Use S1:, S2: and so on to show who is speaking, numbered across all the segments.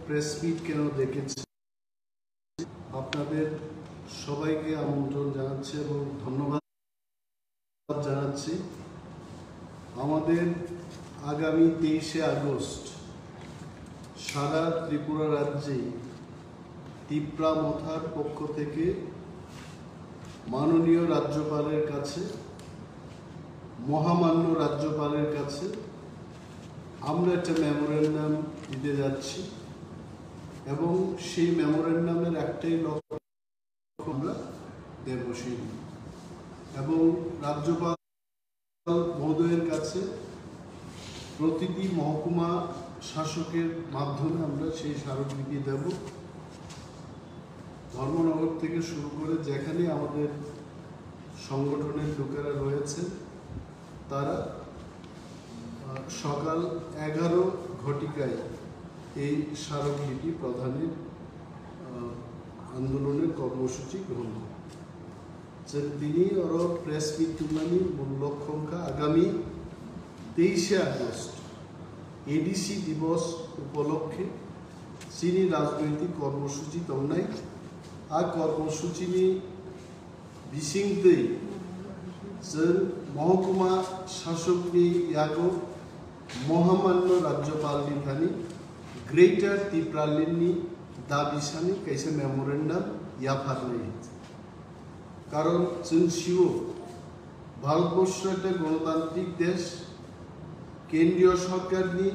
S1: Press meet কেন ডেকেছি, আপনাদের সবাইকে আমন্ত্রণ জানাচ্ছি এবং ধন্যবাদ জানাচ্ছি। আমাদের আগামী 23শে আগস্ট সারা ত্রিপুরা রাজ্যে তিপ্রা মথার পক্ষ থেকে মাননীয় রাজ্যপালের কাছে, মহামান্য রাজ্যপালের কাছে আমরা একটা মেমোরেন্ডাম দিতে যাচ্ছি এবং সেই মেমোরেন্ডামের একটাই লক্ষ্য আমরা দেব সেই, এবং রাজ্যপাল মহোদয়ের কাছে প্রতিটি মহকুমা শাসকের মাধ্যমে আমরা সেই স্মারকলিপি দেব। ধর্মনগর থেকে শুরু করে যেখানে আমাদের সংগঠনের লোকেরা রয়েছে তারা সকাল 11 ঘটিকায় এই স্মারকলিপি প্রদানের আন্দোলনের কর্মসূচি গ্রহণ করেন। তিনি প্রেস মিট তুলনানি মূল লক্ষ্য আগামী 23শে আগস্ট এডিসি দিবস উপলক্ষে চিনি রাজনৈতিক কর্মসূচি তমনাই આ কর্মসূচিની વિશિંગથી મહકુમા શાસકની યાગો મહામાન્ય રાજ્યપાલની થાની ગ્રેટર ত্রিপুরালিনী দাবি সানি कैसे মেমোরেন্ডাম ইয়াফারনাই, কারণ চিনসিও ভারতবর্ষ একটা গণতান্ত্রিক দেশ, কেন্দ্রীয় সরকারনি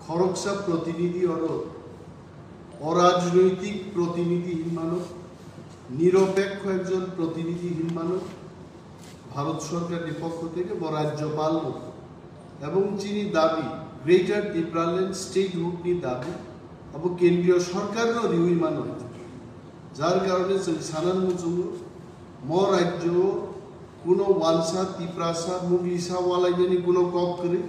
S1: খরকসা প্রতিনিধি অরাজনৈতিক প্রতিনিধিহীন মানব, নিরপেক্ষ একজন প্রতিনিধিহীন মানব ভারত সরকারের পক্ষ থেকে রাজ্যপাল এবং চিনি দাবি গ্রেটার ত্রিপুরাল্যান্ড স্টেটহুডনি দাবি এবং কেন্দ্রীয় সরকারেরও রিউই মানব, যার কারণে সানান মুচুম ম রাজ্য কোনো ওয়ালসা তিপ্রাসা মুগলিসা ওয়ালাইনি কোনো কক করে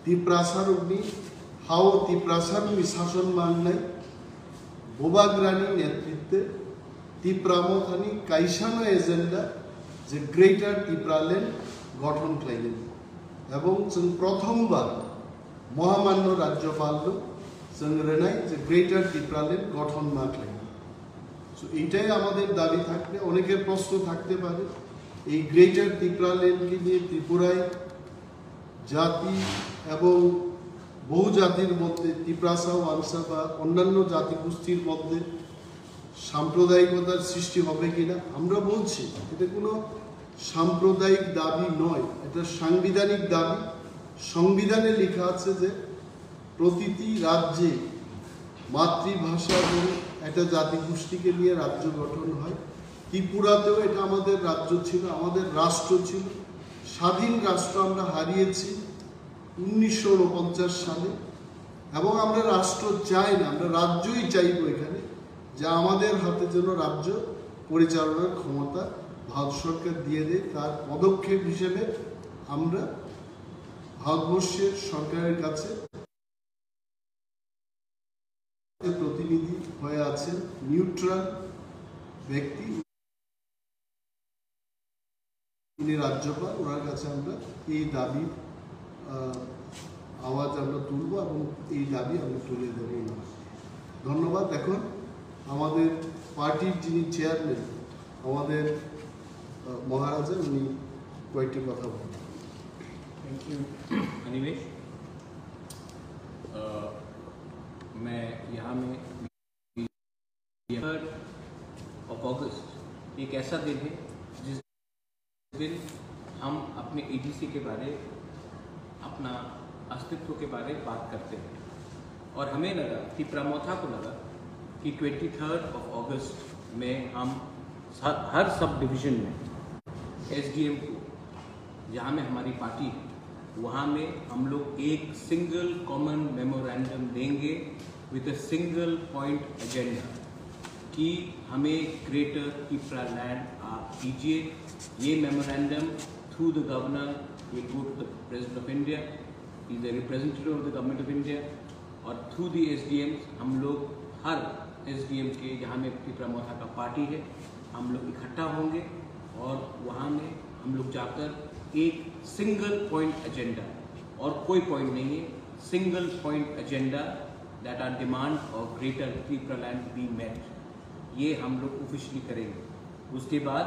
S1: তিপ্রাসার অগ্নি হাও তিপ্রাসার শাসন মাননাই বোবাগ্রানি নেতৃত্বে ত্রিপুরামথানি কাইসানো এজেন্ডা যে গ্রেটার ত্রিপুরাল্যান্ড গঠন খাইলেন এবং প্রথমবার মহামান্য রাজ্যপাল রেনাই যে গ্রেটার ত্রিপুরাল্যান্ড গঠন মা খাইলেন। সো এইটাই আমাদের দাবি থাকবে। অনেকের প্রশ্ন থাকতে পারে এই গ্রেটার ত্রিপুরাল্যান্ডকে নিয়ে ত্রিপুরায় জাতি এবং বহু জাতির মধ্যে ত্রিপ্রাসা ওয়াংসা বা অন্যান্য জাতিগোষ্ঠীর মধ্যে সাম্প্রদায়িকতার সৃষ্টি হবে কিনা। আমরা বলছি এটা কোনো সাম্প্রদায়িক দাবি নয়, এটা সাংবিধানিক দাবি। সংবিধানে লেখা আছে যে প্রতিটি রাজ্যে মাতৃভাষা এবং একটা জাতিগোষ্ঠীকে নিয়ে রাজ্য গঠন হয়। ত্রিপুরাতেও এটা আমাদের রাজ্য ছিল, আমাদের রাষ্ট্র ছিল। স্বাধীন রাষ্ট্র আমরা হারিয়েছি 1949 সালে এবং আমরা রাষ্ট্র চাই না, আমরা রাজ্যই চাইব এখানে, যে আমাদের হাতে যেন রাজ্য পরিচালনার ক্ষমতা ভারত সরকার দিয়ে দেয়। তার পদক্ষেপ হিসেবে আমরা ভারতবর্ষের সরকারের কাছে প্রতিনিধি হয়ে আছেন নিউট্রাল ব্যক্তি, তিনি রাজ্যপাল, ওনার কাছে আমরা এই দাবি আওয়াজ আমরা তুলব এবং এই দাবি আমরা তুলে দেব। ধন্যবাদ। এখন আমাদের পার্টির যিনি চেয়ারম্যান আমাদের মহারাজা, উনি কয়েকটি কথা বলেন।
S2: Thank you Animesh. मैं यहाँ में अगस्त एक ऐसा दिन है जिस दिन हम अपने एडीसी के बारे, अपना अस्तित्व के बारे बात करते हैं और हमें लगा कि टिप्रामोथा को लगा कि 23 अगस्त में हम हर सब डिवीज़न में एसडीएम को, जहाँ में हमारी पार्टी है, वहाँ में हम लोग एक सिंगल कॉमन मेमोरेंडम देंगे with a single point agenda कि हमें ग्रेटर टिप्रालैंड आप कीजिए। ये memorandum through the governor will go to the president of India, is the representative of the government of India, और थ्रू द एसडीएम हम लोग हर SDM के जहाँ में टिप्रामोथा का पार्टी है हम लोग इकट्ठा होंगे और वहाँ में हम लोग जाकर एक सिंगल पॉइंट एजेंडा, और कोई पॉइंट नहीं है, single point agenda that our demand of greater Tripura land be met. ये हम लोग ऑफिशियली करेंगे. उसके बाद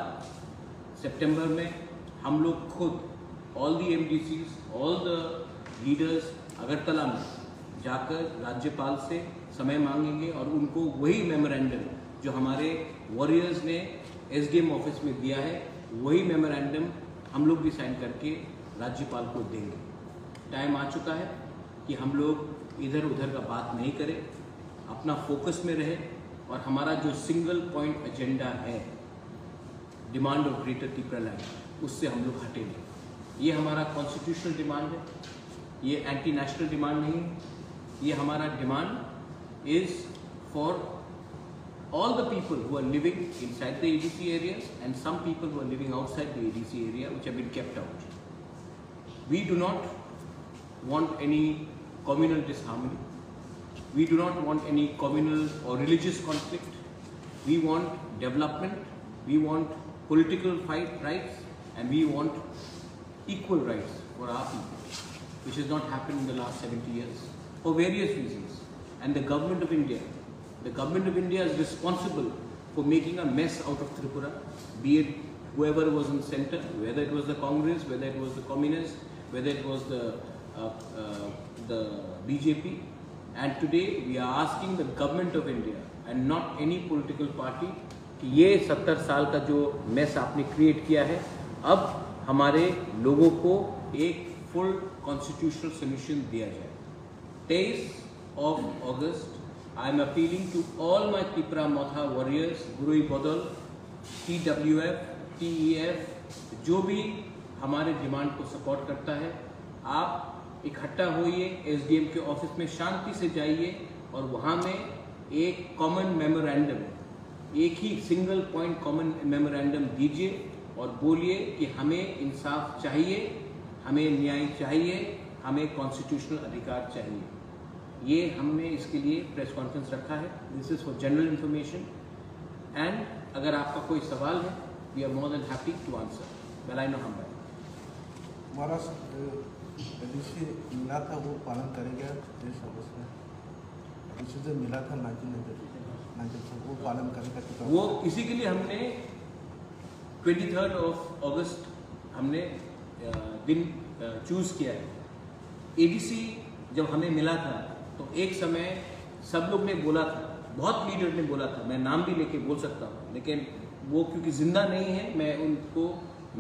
S2: सितंबर में हम लोग खुद all the MDCs, all the leaders Agartala में जाकर राज्यपाल से समय मांगेंगे और उनको वही मेमोरेंडम जो हमारे वॉरियर्स ने SDM ऑफिस में दिया है, वही मेमोरेंडम हम लोग भी साइन करके राज्यपाल को देंगे. टाइम आ चुका है कि हम लोग इधर उधर का बात नहीं करें, अपना फोकस में रहे और हमारा जो सिंगल पॉइंट एजेंडा है demand of greater Tripura land, उससे हम लोग हटेंगे. ये हमारा कॉन्स्टिट्यूशनल डिमांड है, ये एंटी नेशनल डिमांड नहीं है. ये हमारा demand is for all the people who are living inside the ADC areas and some people who are living outside the ADC area which have been kept out. We do not want any communal disharmony. We do not want any communal or religious conflict. We want development. We want political rights and we want equal rights for our people, which has not happened in the last 70 years for various reasons. And the government of India is responsible for making a mess out of Tripura, be it whoever was in center, whether it was the Congress, whether it was the Communists, whether it was the BJP. And today we are asking the government of India and not any political party कि ये 70 साल का जो mess आपने create किया है, अब हमारे लोगों को एक full constitutional solution दिया जाए. 23 of August I am appealing to all my Tripura Mautha warriors, Gurui Bodal, TWF, TEF, जो भी हमारे डिमांड को सपोर्ट करता है, आप इकट्ठा होइए, SDM के ऑफिस में शांति से जाइए और वहाँ में एक कॉमन मेमोरेंडम, एक ही सिंगल पॉइंट कॉमन मेमोरेंडम दीजिए और बोलिए कि हमें इंसाफ चाहिए, हमें न्याय चाहिए, हमें कॉन्स्टिट्यूशनल अधिकार चाहिए. ये हमने इसके लिए प्रेस कॉन्फ्रेंस रखा है. This is for general information and अगर आपका कोई सवाल है we are more than happy to answer. बेलाई नो हम
S3: हमारा एडीसी मिला था वो पालन करेगा देश ऑफिस में. एडीसी जो मिला था 1990 वो पालन करेगा.
S2: वो इसी के लिए हमने 23 अगस्त हमने दिन चूज किया है. एडीसी जब हमें मिला था तो एक समय सब लोग ने बोला था, बहुत लीडर ने बोला था, मैं नाम भी लेके बोल सकता हूँ लेकिन वो क्योंकि जिंदा नहीं है मैं उनको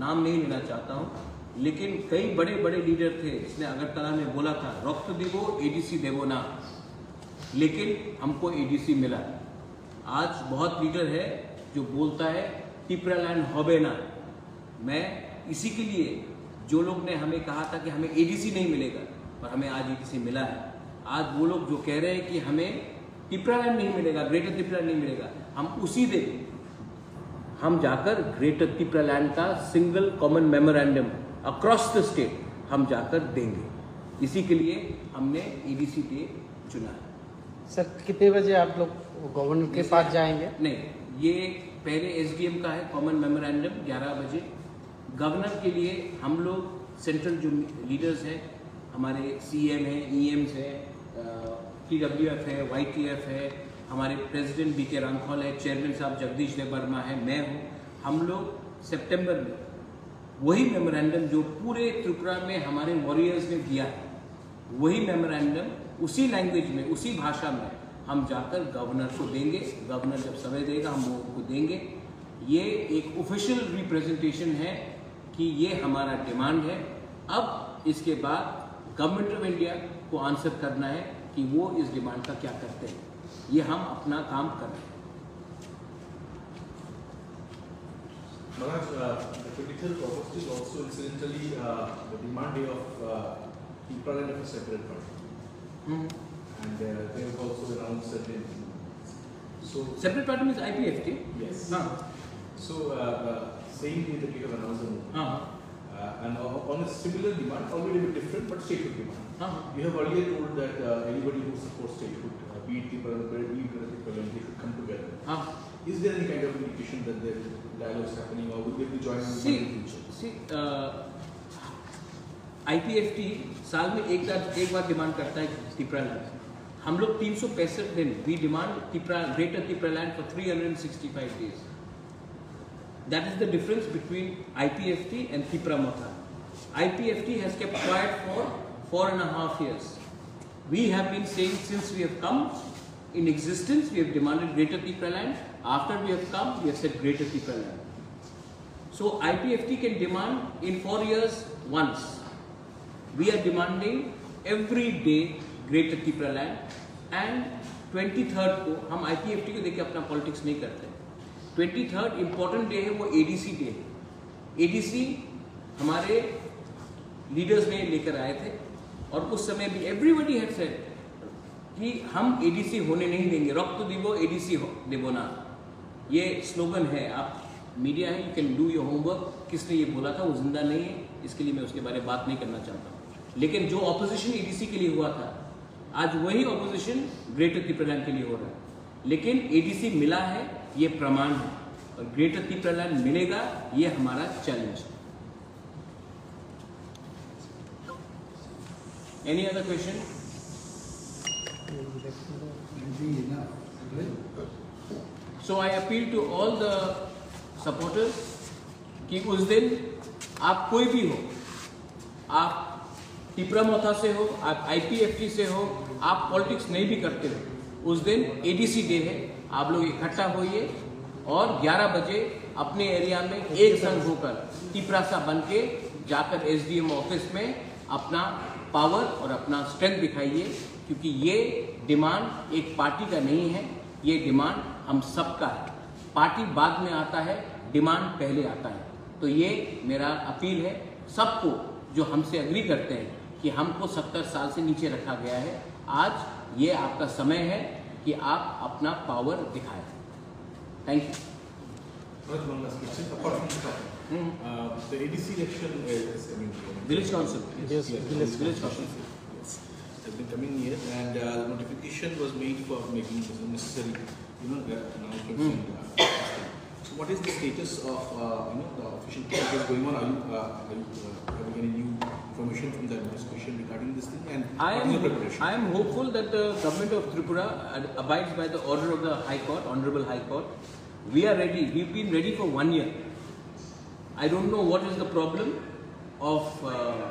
S2: नाम नहीं लेना चाहता हूँ, लेकिन कई बड़े बड़े लीडर थे जिसने अगरतला में बोला था रक्त देवो एडीसी देवो ना, लेकिन हमको एडीसी मिला. आज बहुत लीडर है जो बोलता है त्रिपुरा लैंड होबे ना. मैं इसी के लिए जो लोग ने हमें कहा था कि हमें एडीसी नहीं मिलेगा और हमें आज एडीसी मिला है, आज वो लोग जो कह रहे हैं कि हमें त्रिपुरा लैंड नहीं मिलेगा, ग्रेटर त्रिपुरा नहीं मिलेगा, हम उसी दिन हम जाकर ग्रेटर त्रिपुरा लैंड का single common memorandum across the state हम जाकर देंगे. इसी के लिए हमने एडीसी डे चुना है.
S4: सर कितने बजे आप लोग गवर्नर के पास जाएंगे?
S2: नहीं, ये पहले SDM का है कॉमन मेमोरेंडम 11 बजे. गवर्नर के लिए हम लोग सेंट्रल जो लीडर्स हैं हमारे CM हैं, EMs हैं, TWF है, YTF है, हमारे प्रेसिडेंट BK रांखौल है, चेयरमैन साहब जगदीश देव वर्मा है, मैं हूँ. हम लोग सितंबर में वही मेमोरेंडम जो पूरे त्रिपुरा में हमारे वॉरियर्स ने दिया है, वही मेमोरेंडम उसी लैंग्वेज में उसी भाषा में हम जाकर गवर्नर को देंगे. गवर्नर जब समय देगा हम लोगों को देंगे. ये एक ऑफिशियल रिप्रेजेंटेशन है कि ये हमारा डिमांड है. अब इसके बाद गवर्नमेंट ऑफ इंडिया को आंसर करना है कि वो इस डिमांड का क्या करते हैं. ये हम अपना काम कर रहे हैं.
S5: Maharaj, the 23rd of August is also incidentally the demand day of Tripura Land of a separate party. And they have also announced certain. So
S2: separate party means IPFT.
S5: Yes.
S2: हाँ.
S5: So same day that you have announced the movement.
S2: हाँ.
S5: And on a similar demand, already a bit different, but statehood demand.
S2: हाँ.
S5: You have earlier told that anybody who supports statehood, be it Tripura, be it Tripura, they should come together.
S2: हाँ.
S5: Is there any kind of indication that there is dialogue happening, or will they be joining in the future?
S2: See, IPFT साल में एक बार demand करता है Tripura land. हम लोग 365 दिन we demand greater Tipraland for 365 days. That is the difference between IPFT and Tipra Motha. IPFT has kept quiet for 4.5 years. We have been saying since we have come in existence, we have demanded greater Tipraland. After we have come, we have said greater Tipraland. So IPFT can demand in 4 years once. We are demanding every day greater Tipraland. And 23rd को हम IPFT को देख के अपना politics नहीं करते. 23rd important day है, वो ADC डे है. ADC हमारे लीडर्स ने लेकर आए थे और उस समय भी एवरीबडी हैड सेड कि हम ADC होने नहीं देंगे. रक्त दिवो ADC देवो ना, ये स्लोगन है. आप मीडिया है, you can do your homework. किसने ये बोला था वो जिंदा नहीं है, इसके लिए मैं उसके बारे में बात नहीं करना चाहता. लेकिन जो ऑपोजिशन ADC के लिए हुआ था, आज वही ऑपोजिशन ग्रेटर तिपरालैंड के लिए हो रहा है. लेकिन ADC मिला है, ये प्रमाण है, और ग्रेटर तिपरालैंड मिलेगा, ये हमारा चैलेंज है. Any other question? So I appeal to all the supporters कि उस दिन आप कोई भी हो, आप टिपरा मोथा से हो, आप IPFT से हो, आप पॉलिटिक्स नहीं भी करते हो, उस दिन ADC डे है. आप लोग इकट्ठा होइए और 11 बजे अपने एरिया में एक संग होकर टिपरा सा बन के जाकर SDM ऑफिस में अपना पावर और अपना स्ट्रेंथ दिखाइए. क्योंकि ये डिमांड एक पार्टी का नहीं है, ये डिमांड हम सबका है. पार्टी बाद में आता है, डिमांड पहले आता है. तो ये मेरा अपील है सबको जो हमसे एग्री करते हैं कि हमको 70 साल से नीचे रखा गया है. आज ये आपका समय है कि आप अपना पावर दिखाएं. Thank you.
S5: One last question. Apart from the topic, the ADC election is,
S2: Village Council.
S4: Yes,
S2: Village Council.
S5: Yes, has been coming here, and the notification was made for making necessary, announcements. So, what is the status of the official process going on? Are you having any new information from the administration regarding this thing? And what is the preparation?
S2: I am hopeful that the government of Tripura abides by the order of the High Court, Honorable High Court. We are ready. We've been ready for 1 year. I don't know what is the problem of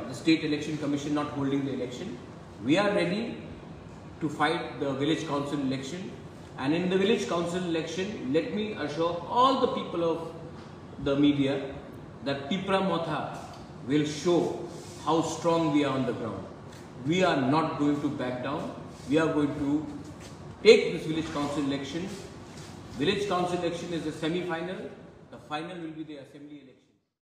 S2: the State Election Commission not holding the election. We are ready to fight the Village Council election. And in the Village Council election, let me assure all the people of the media that Tipra Motha will show how strong we are on the ground. We are not going to back down. We are going to take this Village Council election. Village Council election is the semi-final. The final will be the assembly election.